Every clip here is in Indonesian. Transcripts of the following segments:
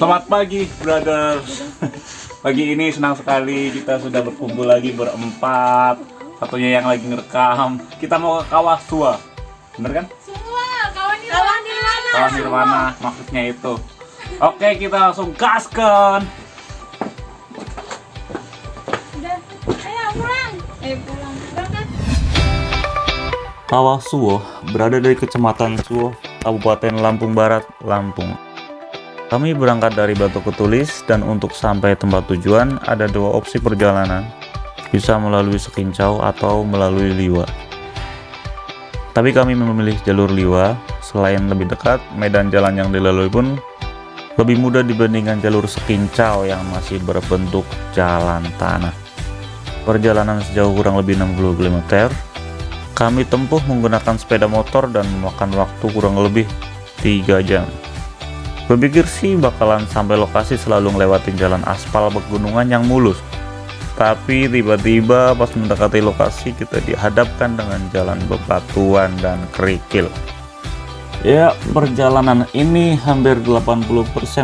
Selamat pagi, brothers. Pagi ini senang sekali kita sudah berkumpul lagi berempat. Satunya yang lagi ngerekam. Kita mau ke Kawah Sua, bener kan? Kawan Nirwana. Kawah Nirwana, maksudnya itu. Oke, kita langsung gaskan. Udah, ayo pulang. Berangkat. Kawah Suwo berada di Kecamatan Suwo, Kabupaten Lampung Barat, Lampung. Kami berangkat dari Batu Ketulis dan untuk sampai tempat tujuan ada dua opsi perjalanan, bisa melalui Sekincau atau melalui Liwa. Tapi kami memilih jalur Liwa, selain lebih dekat, medan jalan yang dilalui pun lebih mudah dibandingkan jalur Sekincau yang masih berbentuk jalan tanah. Perjalanan sejauh kurang lebih 60 km, kami tempuh menggunakan sepeda motor dan memakan waktu kurang lebih 3 jam. Berpikir sih bakalan sampai lokasi selalu ngelewatin jalan aspal pegunungan yang mulus. Tapi tiba-tiba pas mendekati lokasi kita dihadapkan dengan jalan bebatuan dan kerikil. Ya, perjalanan ini hampir 80%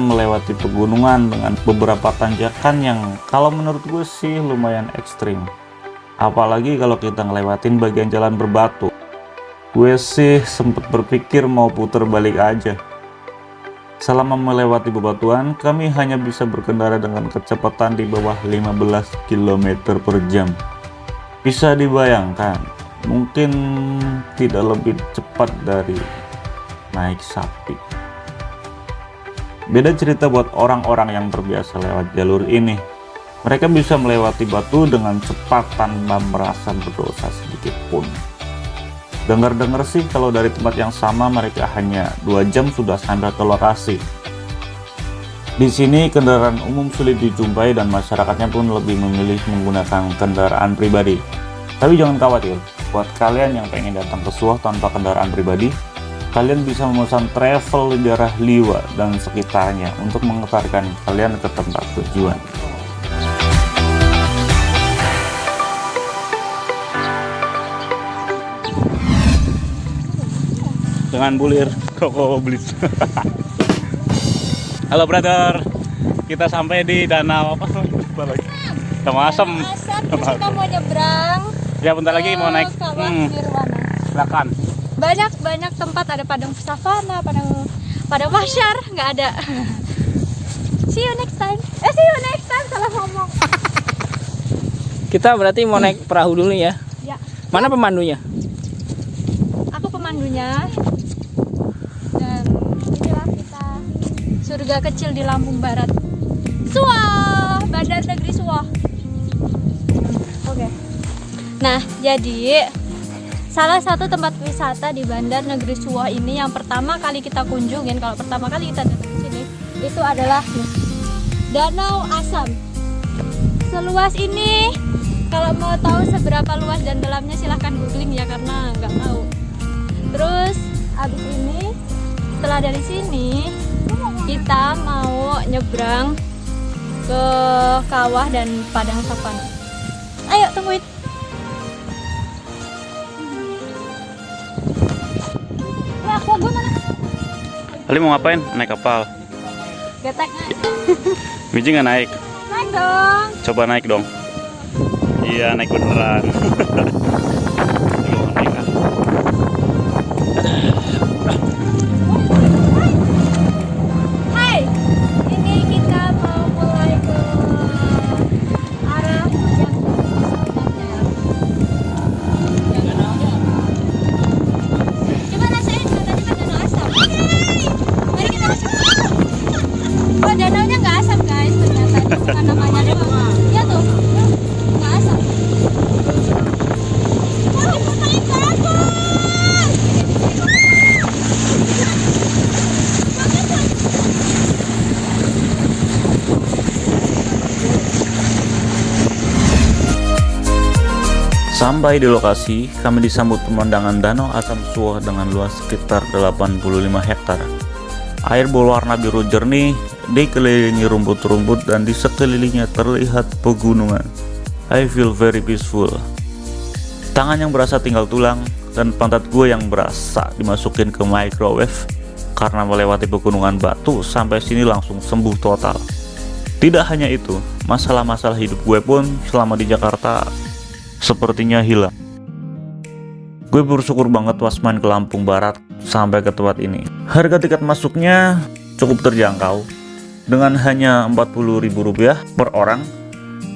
melewati pegunungan dengan beberapa tanjakan yang kalau menurut gue sih lumayan ekstrim. Apalagi kalau kita ngelewatin bagian jalan berbatu. Gue sih sempet berpikir mau puter balik aja. Selama melewati bebatuan, kami hanya bisa berkendara dengan kecepatan di bawah 15 km per jam. Bisa dibayangkan, mungkin tidak lebih cepat dari naik sapi. Beda cerita buat orang-orang yang terbiasa lewat jalur ini. Mereka bisa melewati batu dengan cepat tanpa merasa berdosa sedikit pun. Dengar-dengar sih kalau dari tempat yang sama mereka hanya 2 jam sudah sampai ke lokasi. Di sini kendaraan umum sulit dijumpai dan masyarakatnya pun lebih memilih menggunakan kendaraan pribadi. Tapi jangan khawatir, buat kalian yang pengen datang ke Suwo tanpa kendaraan pribadi, kalian bisa memesan travel di daerah Liwa dan sekitarnya untuk mengantarkan kalian ke tempat tujuan. Dengan bulir Koko Blitz. Halo brother, kita sampai di danau apa? Danau Asem. Kita mau nyebrang. Ya bentar lagi mau naik. Kawah Nirwana. Silakan. Banyak tempat, ada padang savana, padang masyar, nggak ada. See you next time. Salah ngomong. Kita berarti mau naik perahu dulu ya. Ya, Mana pemandunya? aku pemandunya. Dan inilah kita, surga kecil di Lampung Barat. Suwo, Bandar Negeri Suwo. Oke. Nah, jadi salah satu tempat wisata di Bandar Negeri Suwo ini yang pertama kali kita kunjungin, kalau pertama kali kita datang ke sini, itu adalah Danau Asam. Seluas ini, kalau mau tahu seberapa luas dan dalamnya silahkan googling ya, karena nggak tahu. Terus abis ini, setelah dari sini kita mau nyebrang ke kawah dan padang savana. Ayo tungguin. Ya, aku gue mana? Ali mau ngapain? Naik kapal. Getek. Biji nggak naik? Naik dong. Coba naik dong. Iya, naik beneran. Ayo, naik, ah. Hai, ini kita mau mulai ke arah yang coba rasain katanya kan danau asam. Mari kita masuk. Oh, danaunya nggak asam guys, ternyata itu bukan namanya doang. Iya tuh, nggak asam. Aku paling takut. Sampai di lokasi, kami disambut pemandangan Danau Asam Suwo dengan luas sekitar 85 hektar. Air berwarna biru jernih, dikelilingi rumput-rumput dan di sekelilingnya terlihat pegunungan. I feel very peaceful. Tangan yang berasa tinggal tulang dan pantat gue yang berasa dimasukin ke microwave karena melewati pegunungan batu sampai sini langsung sembuh total. Tidak hanya itu, masalah-masalah hidup gue pun selama di Jakarta sepertinya hilang. Gue bersyukur banget pas main ke Lampung Barat sampai ke tempat ini. Harga tiket masuknya cukup terjangkau. Dengan hanya Rp40.000 per orang,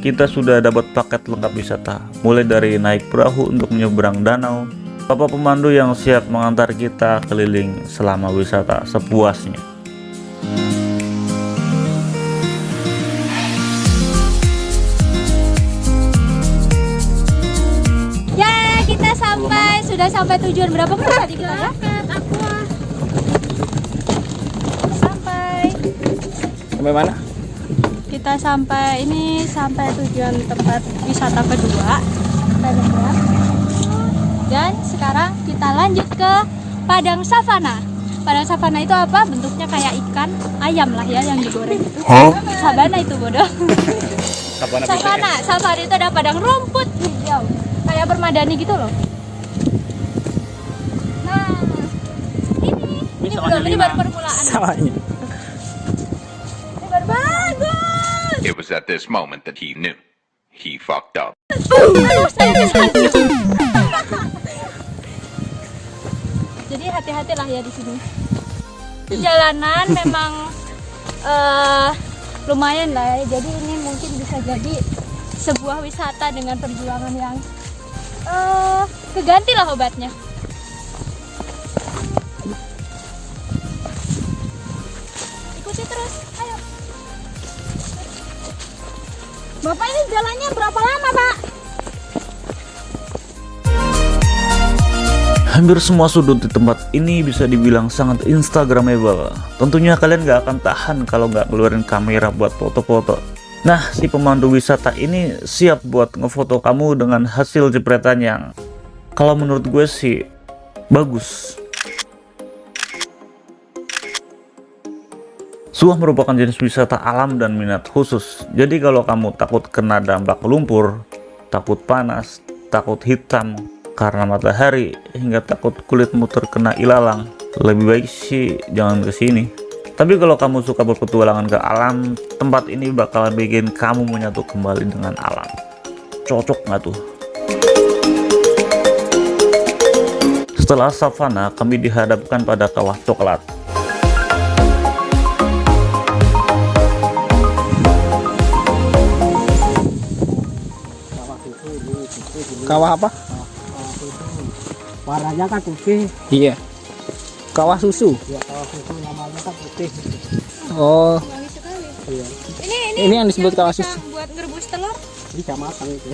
kita sudah dapat paket lengkap wisata. Mulai dari naik perahu untuk menyeberang danau, bapak pemandu yang siap mengantar kita keliling selama wisata sepuasnya. Sudah sampai tujuan. Berapa menit tadi kita ya? Sampai mana? Kita sampai tujuan tempat wisata kedua. Dan sekarang kita lanjut ke Padang Savana. Padang Savana itu apa? Bentuknya kayak ikan ayam lah ya yang digoreng itu. Savana itu bodoh. Savana itu ada padang rumput hijau. Kayak permadani gitu loh. Ini baru permulaan. Sawahnya. Ini baru bagus. It was at this moment that he knew he fucked up. Jadi hati-hatilah ya di sini. Jalanan memang lumayan lah ya. Jadi ini mungkin bisa jadi sebuah wisata dengan perjuangan yang keganti lah obatnya. Terus, ayo. Bapak ini jalannya berapa lama, Pak? Hampir semua sudut di tempat ini bisa dibilang sangat instagramable. Tentunya kalian gak akan tahan kalau gak keluarin kamera buat foto-foto. Nah, si pemandu wisata ini siap buat ngefoto kamu dengan hasil jepretan yang kalau menurut gue sih bagus. Suah merupakan jenis wisata alam dan minat khusus. Jadi kalau kamu takut kena dampak lumpur, takut panas, takut hitam karena matahari, hingga takut kulitmu terkena ilalang, lebih baik sih jangan kesini. Tapi kalau kamu suka berpetualangan ke alam, tempat ini bakal bikin kamu menyatu kembali dengan alam. Cocok nggak tuh? Setelah savana, kami dihadapkan pada kawah coklat. Kawah apa? Warnanya kan putih. Iya. Kawah susu. Ya, kawah susu namanya kan putih. Oh, Wangi sekali. Iya. Ini yang disebut kawah susu. Buat ngerebus telur. Ini kecamatan itu.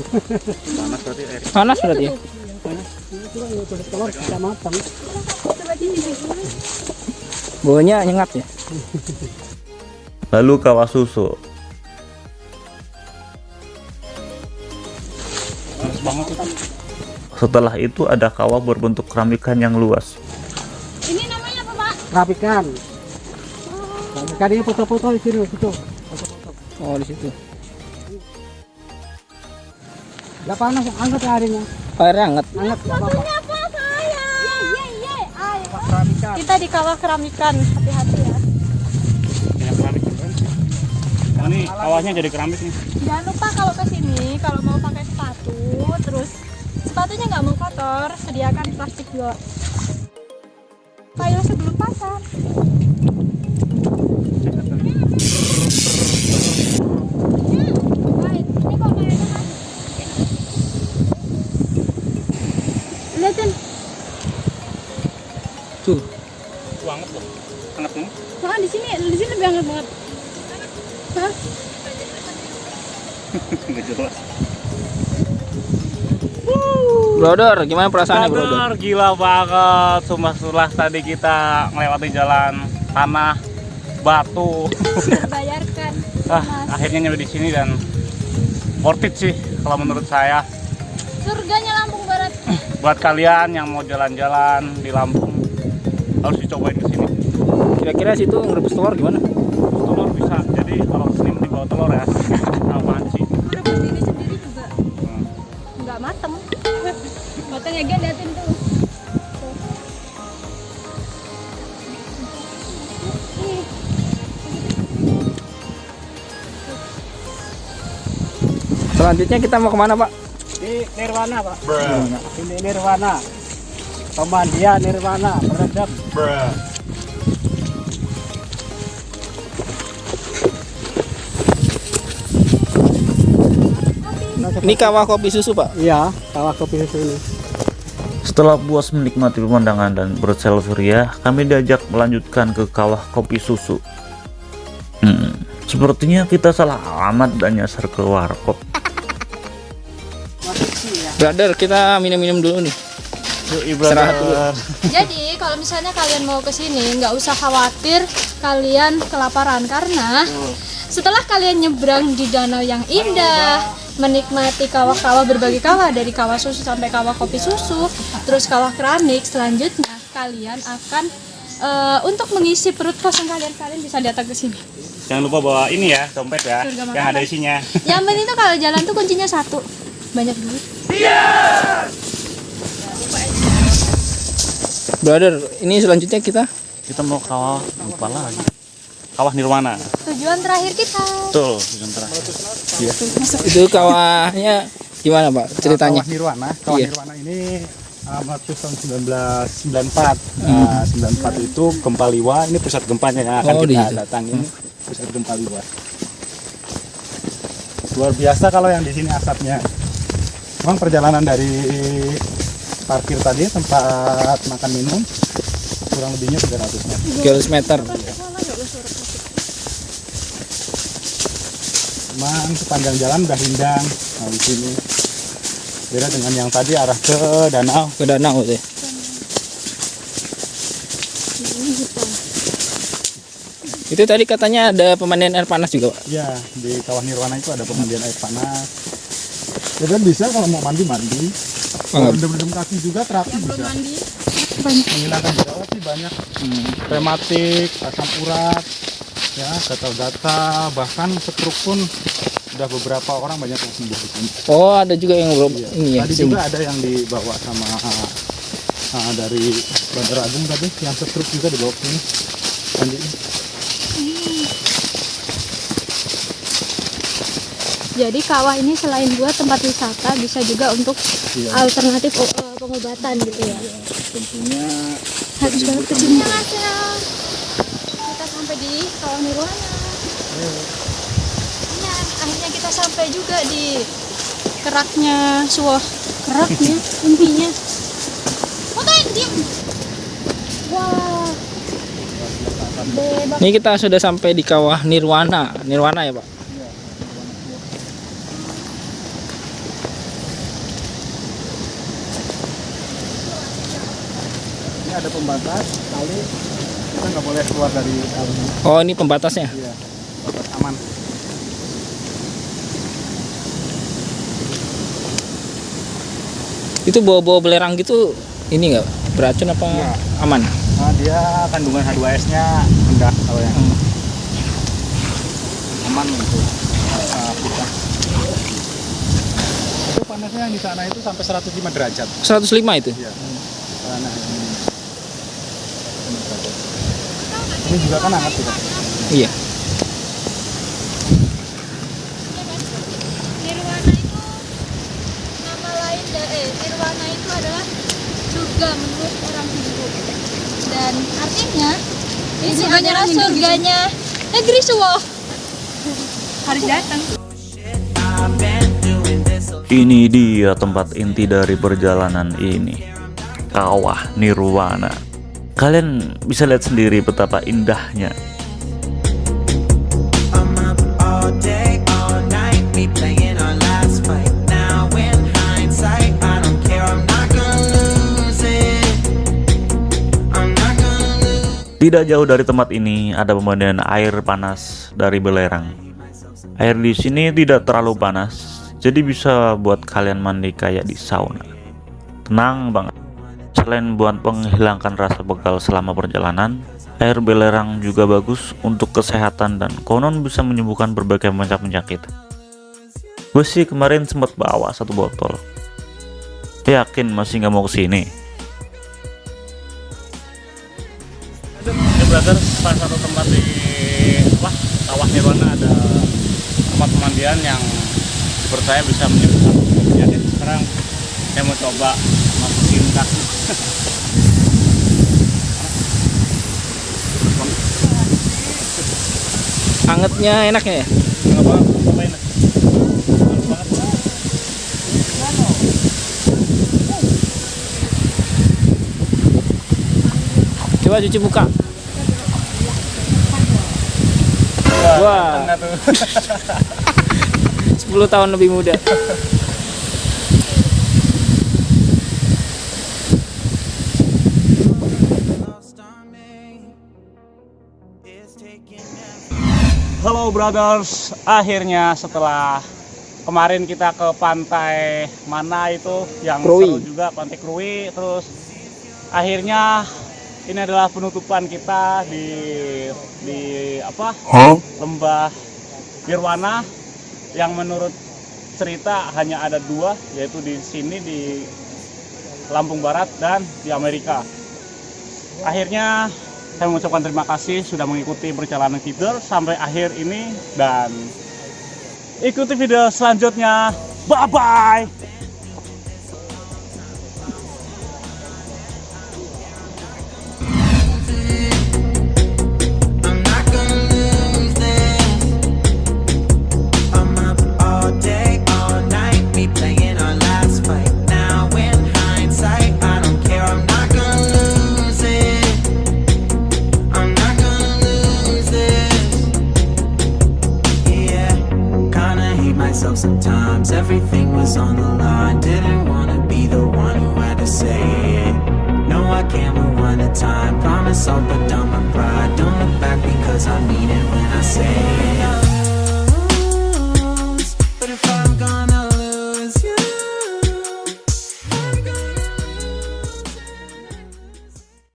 Panas berarti ya? Itu kan untuk telur kecamatan. Coba di sini. Baunya nyengat ya? Lalu kawah susu. Setelah itu ada kawah berbentuk keramikan yang luas. Ini namanya apa, Pak? Rapikan. Rapikan ini foto-foto di sini, foto. Oh, di situ. Enggak panas, angkat airnya. Airnya hangat. Hangat enggak apa-apa. Apa saya? Ye. Ayo. Rapikan. Kita di kawah keramikan. Hati-hati ya. Ini kawahnya jadi keramik nih. Jangan lupa kalau ke sini, kalau mau pakai sepatu, terus sepatunya nggak mau kotor, sediakan plastik juga. Kayu sebelum pasang. Baik, ini kok kayaknya kan? Lihatin, Tuh. Banget loh. Hangat banget. nah di sini lebih hangat banget. Hah? Nggak jelas. Brother, gimana perasaannya, brother? Gila banget. Sumpah tadi kita melewati jalan tanah, batu. Terbayarkan. Akhirnya nyampe di sini dan worth it sih kalau menurut saya. Surganya Lampung Barat. Buat kalian yang mau jalan-jalan di Lampung harus dicobain ke sini. Kira-kira situ ngerebus telur gimana? Telur bisa. Jadi kalau kesini mending bawa telur ya. Apaan sih? Rebus diri sendiri juga nggak mateng. Matengnya liatin tuh. Selanjutnya kita mau kemana, Pak? Di Nirwana, Pak. Ini Nirwana. Pemandian Nirwana, meredap. Ini kawah kopi susu, Pak. Iya, kawah kopi susu ini. Setelah puas menikmati pemandangan dan berselfie ria, kami diajak melanjutkan ke kawah kopi susu. Sepertinya kita salah alamat dan nyasar ke warkop. Brother, kita minum-minum dulu nih. Istirahat dulu. Jadi kalau misalnya kalian mau ke sini nggak usah khawatir kalian kelaparan karena setelah kalian nyebrang di danau yang indah, menikmati kawah-kawah berbagai kawah dari kawah susu sampai kawah kopi susu, terus kawah keramik, selanjutnya kalian akan untuk mengisi perut kosong kalian bisa datang ke sini. Jangan lupa bawa ini ya, dompet ya, Surga yang makanan. ada isinya. Yang penting tuh kalau jalan tuh kuncinya satu, banyak duit. Brother, ini selanjutnya kita Kita mau kawah, lupa lagi. Kawah Nirwana. Tujuan terakhir kita. Betul, tujuan terakhir. itu kawahnya gimana, Pak? Ceritanya. Kawah Nirwana. Kawah Iya. Nirwana ini meletus tahun 1994. Nah, 94 itu gempa Liwa. Ini pusat gempanya yang akan Oh, di kita situ. datangi. Ini pusat gempa Liwa. Luar biasa kalau yang di sini asapnya. Memang perjalanan dari parkir tadi tempat makan minum kurang lebihnya 300 meter. 300 meter. Memang sepanjang jalan udah rindang. Nah, di sini beda dengan yang tadi arah ke danau. Ke danau tuh. Itu tadi katanya ada pemandian air panas juga, Pak. Ya, di kawah Nirwana itu ada pemandian air panas. Ya kan bisa kalau mau mandi-mandi. Kalau berendam kaki juga terapi bisa. Menghilangkan jerawat sih banyak. Rematik, asam urat, ya gatal-gatal, bahkan stroke pun udah beberapa orang banyak yang sembuh di sini. Oh, ada juga yang ini ya. Tadi sini. juga ada yang dibawa sama dari Bandar Agung tadi, yang stroke juga dibawa ke sini. Mandiin. Jadi kawah ini selain buat tempat wisata bisa juga untuk alternatif pengobatan gitu ya. Tentunya Harus banget ke sini. Kita sampai di kawah Nirwana. Nah, akhirnya kita sampai juga di keraknya suah. Keraknya intinya. Fotoin diam. Wah. Bebas. Ini kita sudah sampai di kawah Nirwana. Nirwana ya, Pak? ini ada pembatas kali, kita nggak boleh keluar dari kali ini. Oh, ini pembatasnya. Iya, batas aman. Itu bawa-bawa belerang gitu, ini nggak beracun apa Nggak. aman? Nah, dia kandungan H2S-nya rendah kalau yang aman untuk kita. Itu panasnya yang di sana itu sampai 105 derajat. 105 itu. Iya. Nah, ini juga kan hangat juga. Iya. Nirwana itu nama lain Nirwana itu adalah surga menurut orang Hindu. Dan artinya ini adalah surganya negeri Suwo. Harus datang. Ini dia tempat inti dari perjalanan ini, Kawah Nirwana. Kalian bisa lihat sendiri betapa indahnya. I'm up all day, all night, we playing our last fight. Now in hindsight, I don't care, I'm not gonna lose it. I'm not gonna lose. Tidak jauh dari tempat ini ada pemandian air panas dari belerang. Air di sini tidak terlalu panas, jadi bisa buat kalian mandi kayak di sauna. Tenang banget. Selain buat menghilangkan rasa bekal selama perjalanan, air belerang juga bagus untuk kesehatan dan konon bisa menyembuhkan berbagai macam penyakit. Gue sih kemarin sempat bawa 1 botol. Yakin masih nggak mau kesini? Ini brother, salah satu tempat di Kawah Nirwana ada tempat pemandian yang menurut saya bisa menyembuhkan penyakit. Sekarang saya mau coba masukin kaki. Angetnya enaknya ya? Nggak banget, cobain lah. Mantap banget. Coba cuci muka. Wah. Tengah tuh. 10 tahun lebih muda. Halo brothers, akhirnya setelah kemarin kita ke pantai mana itu yang Krui. seru juga, Pantai Krui. Terus akhirnya ini adalah penutupan kita di apa? Lembah Nirwana yang menurut cerita hanya ada 2, yaitu di sini di Lampung Barat dan di Amerika. Akhirnya saya mengucapkan terima kasih sudah mengikuti perjalanan kita sampai akhir ini, dan ikuti video selanjutnya. Bye bye. I'm not gonna lose this. I'm up all day, all night, me playing our last fight. Now in hindsight, I don't care, I'm not gonna lose it. I'm not gonna lose this. Yeah, kinda hate myself sometimes. Everything was on the line. Didn't wanna be the one who had to say it. No, I can't move one at a time. Promise I'll put down my pride. Don't look back because I mean it when I say